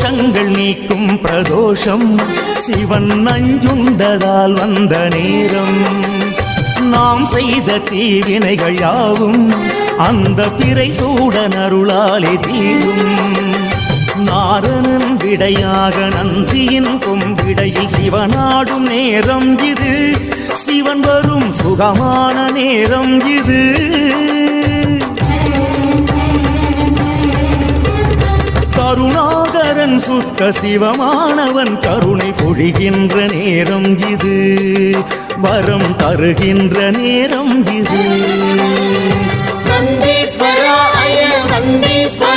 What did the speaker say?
தோஷங்கள் நீக்கும் பிரதோஷம் சிவன் நஞ்சுண்டதால் வந்த நேரம் நாம் செய்த தீவினைகள் யாவும் அந்த பிறை சூடன் அருளாலே தீரும் நாரணன் விடையாக நந்தியின் கொம்பிடையில் சிவனாடும் நேரம் இது சிவன் வரும் சுகமான நேரம் இது கருணாகரன் சுத்த சிவமானவன் கருணை பொழிகின்ற நேரம் இது வரம் தருகின்ற நேரம் இது நந்தீஸ்வரா அய நந்தீஸ்வரா